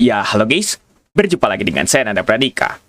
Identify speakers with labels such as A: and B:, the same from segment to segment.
A: Ya, halo guys. Berjumpa lagi dengan saya, Nanda Pradika.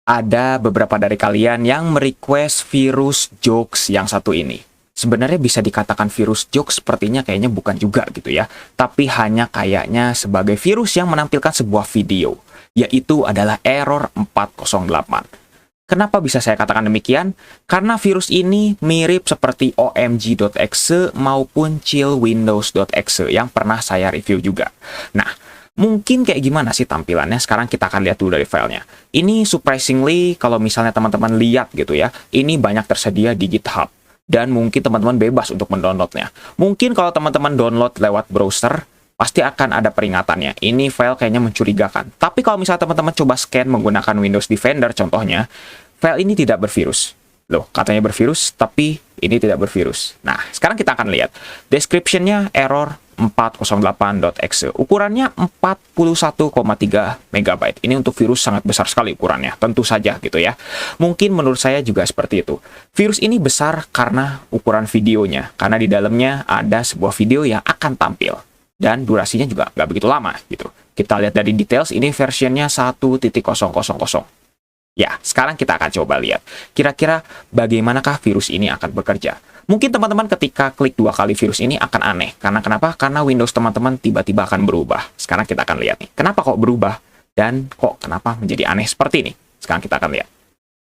A: Ada beberapa dari kalian yang merequest virus jokes yang satu ini. Sebenarnya bisa dikatakan virus jokes, sepertinya kayaknya bukan juga gitu ya. Tapi hanya kayaknya sebagai virus yang menampilkan sebuah video. Yaitu adalah error 408. Kenapa bisa saya katakan demikian? Karena virus ini mirip seperti omg.exe maupun chillwindows.exe yang pernah saya review juga. Nah, mungkin kayak gimana sih tampilannya? Sekarang kita akan lihat dulu dari filenya. Ini surprisingly, kalau misalnya teman-teman lihat gitu ya, ini banyak tersedia di GitHub. Dan mungkin teman-teman bebas untuk mendownloadnya. Mungkin kalau teman-teman download lewat browser, pasti akan ada peringatannya. Ini file kayaknya mencurigakan. Tapi kalau misalnya teman-teman coba scan menggunakan Windows Defender contohnya, file ini tidak bervirus. Loh, katanya bervirus, tapi ini tidak bervirus. Nah, sekarang kita akan lihat. Description-nya error 408.exe. Ukurannya 41,3 MB. Ini untuk virus sangat besar sekali ukurannya. Tentu saja gitu ya. Mungkin menurut saya juga seperti itu. Virus ini besar karena ukuran videonya. Karena di dalamnya ada sebuah video yang akan tampil. Dan durasinya juga nggak begitu lama gitu. Kita lihat dari details, ini versionnya 1.000. Ya, sekarang kita akan coba lihat. Kira-kira bagaimanakah virus ini akan bekerja? Mungkin teman-teman ketika klik 2 kali virus ini akan aneh. Karena kenapa? Karena Windows teman-teman tiba-tiba akan berubah. Sekarang kita akan lihat nih. Kenapa kok berubah? Dan kok kenapa menjadi aneh seperti ini? Sekarang kita akan lihat.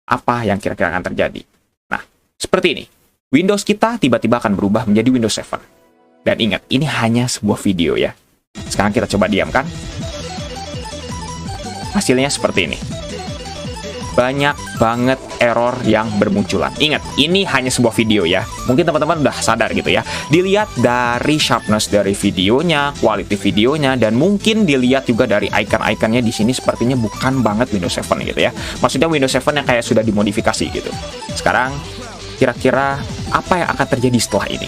A: Apa yang kira-kira akan terjadi? Nah, seperti ini. Windows kita tiba-tiba akan berubah menjadi Windows 7. Dan ingat, ini hanya sebuah video ya. Sekarang kita coba diamkan. Hasilnya seperti ini. Banyak banget error yang bermunculan. Ingat, ini hanya sebuah video ya. Mungkin teman-teman udah sadar gitu ya. Dilihat dari sharpness dari videonya, quality videonya, dan mungkin dilihat juga dari icon-iconnya di sini sepertinya bukan banget Windows 7 gitu ya. Maksudnya Windows 7 yang kayak sudah dimodifikasi gitu. Sekarang, kira-kira apa yang akan terjadi setelah ini?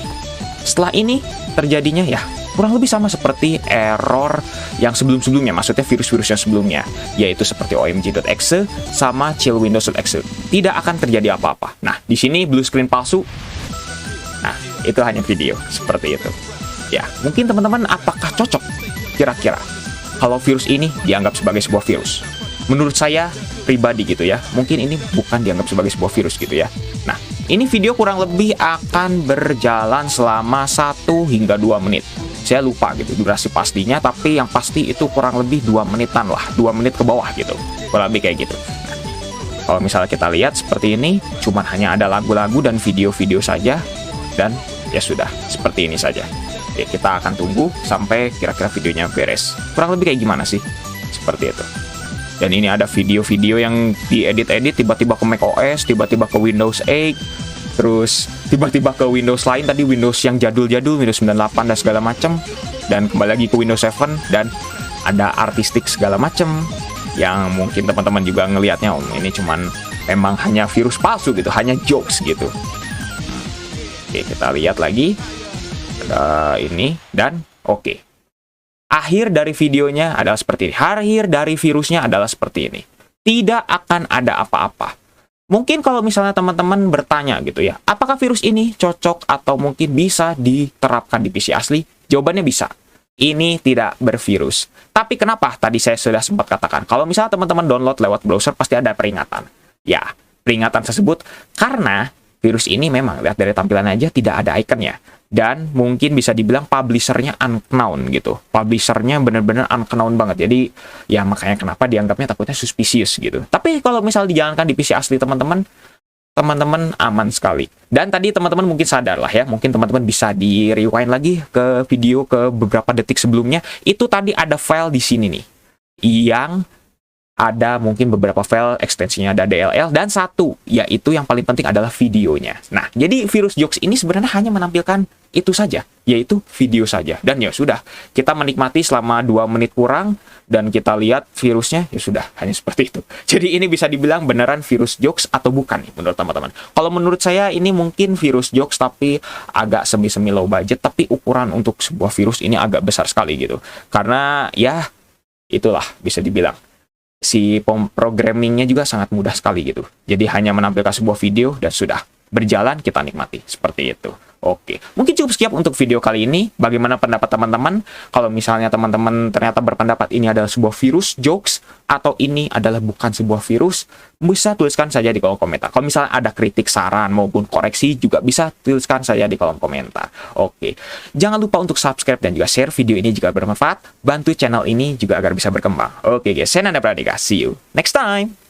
A: Setelah ini, terjadinya ya kurang lebih sama seperti error yang sebelum-sebelumnya, maksudnya virus-virus yang sebelumnya, yaitu seperti omg.exe sama chillwindows.exe. Tidak akan terjadi apa-apa. Nah, di sini blue screen palsu. Nah, itu hanya video seperti itu. Ya, mungkin teman-teman apakah cocok kira-kira kalau virus ini dianggap sebagai sebuah virus? Menurut saya pribadi gitu ya, mungkin ini bukan dianggap sebagai sebuah virus gitu ya. Nah, ini video kurang lebih akan berjalan selama 1 hingga 2 menit. Saya lupa gitu durasi pastinya, tapi yang pasti itu kurang lebih 2 menitan lah, 2 menit ke bawah gitu, kurang lebih kayak gitu. Kalau misalnya kita lihat seperti ini, cuman hanya ada lagu-lagu dan video-video saja, dan ya sudah, seperti ini saja. Oke, kita akan tunggu sampai kira-kira videonya beres. Kurang lebih kayak gimana sih? Seperti itu. Dan ini ada video-video yang diedit-edit, tiba-tiba ke macOS, tiba-tiba ke Windows 8, terus tiba-tiba ke Windows lain, tadi Windows yang jadul-jadul, Windows 98 dan segala macam, dan kembali lagi ke Windows 7, dan ada artistik segala macam, yang mungkin teman-teman juga ngelihatnya, oh ini cuman memang hanya virus palsu gitu, hanya jokes gitu. Oke, kita lihat lagi, ada ini, dan oke. Akhir dari videonya adalah seperti ini. Akhir dari virusnya adalah seperti ini. Tidak akan ada apa-apa. Mungkin kalau misalnya teman-teman bertanya gitu ya, apakah virus ini cocok atau mungkin bisa diterapkan di PC asli? Jawabannya bisa. Ini tidak bervirus. Tapi kenapa? Tadi saya sudah sempat katakan, kalau misalnya teman-teman download lewat browser pasti ada peringatan. Ya, peringatan tersebut karena virus ini memang, lihat dari tampilannya aja tidak ada ikonnya. Dan mungkin bisa dibilang publishernya unknown gitu. Publishernya bener-bener unknown banget. Jadi ya makanya kenapa dianggapnya takutnya suspicious gitu. Tapi kalau misal dijalankan di PC asli teman-teman aman sekali. Dan tadi teman-teman mungkin sadar lah ya. Mungkin teman-teman bisa di rewind lagi ke video ke beberapa detik sebelumnya. Itu tadi ada file di sini nih. Yang ada mungkin beberapa file ekstensinya ada DLL, dan satu, yaitu yang paling penting adalah videonya. Nah, jadi virus jokes ini sebenarnya hanya menampilkan itu saja, yaitu video saja. Dan ya sudah, kita menikmati selama 2 menit kurang, dan kita lihat virusnya, ya sudah, hanya seperti itu. Jadi ini bisa dibilang beneran virus jokes atau bukan nih, menurut teman-teman. Kalau menurut saya, ini mungkin virus jokes, tapi agak semi-semi low budget, tapi ukuran untuk sebuah virus ini agak besar sekali gitu. Karena, ya, itulah, bisa dibilang. Si programmingnya juga sangat mudah sekali gitu. Jadi hanya menampilkan sebuah video dan sudah. berjalan, kita nikmati. Seperti itu. Oke, mungkin cukup sekian untuk video kali ini. Bagaimana pendapat teman-teman? Kalau misalnya teman-teman ternyata berpendapat ini adalah sebuah virus jokes, atau ini adalah bukan sebuah virus, bisa tuliskan saja di kolom komentar. Kalau misalnya ada kritik, saran, maupun koreksi, juga bisa tuliskan saja di kolom komentar. Oke, jangan lupa untuk subscribe dan juga share video ini jika bermanfaat. Bantu channel ini juga agar bisa berkembang. Oke guys, saya Nanda Pradika. See you next time!